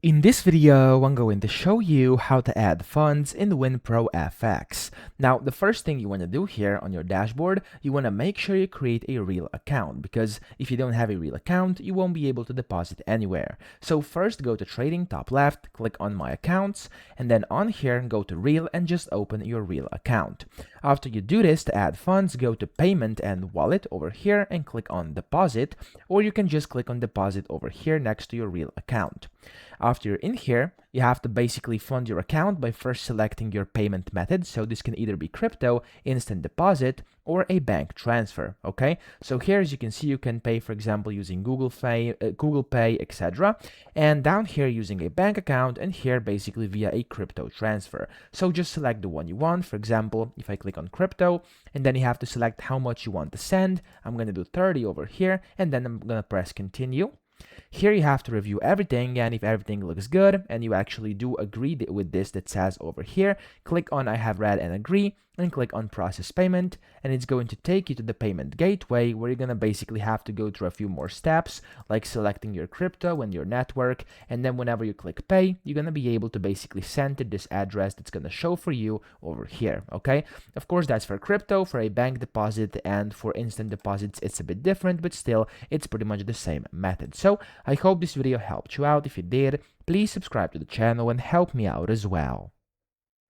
In this video, I'm going to show you how to add funds in WinProFX. Now, the first thing you want to do here on your dashboard, you want to make sure you create a real account, because if you don't have a real account, you won't be able to deposit anywhere. So first go to Trading, top left, click on My Accounts, and then on here, go to Real and just open your real account. After you do this, to add funds, go to Payment and Wallet over here and click on Deposit, or you can just click on Deposit over here next to your real account. After you're in here, you have to basically fund your account by first selecting your payment method. So this can either be crypto, instant deposit, or a bank transfer. Okay, so here, as you can see, you can pay, for example, using Google Pay, etc. And down here using a bank account, and here basically via a crypto transfer. So just select the one you want. For example, if I click on crypto, and then you have to select how much you want to send. I'm going to do 30 over here, and then I'm going to press continue. Here you have to review everything, and if everything looks good and you actually do agree with this that says over here, click on I have read and agree and click on process payment, and it's going to take you to the payment gateway where you're going to basically have to go through a few more steps like selecting your crypto and your network, and then whenever you click pay, you're going to be able to basically send to this address that's going to show for you over here. Okay, of course that's for crypto. For a bank deposit and for instant deposits it's a bit different, but still it's pretty much the same method. So I hope this video helped you out. If it did, please subscribe to the channel and help me out as well.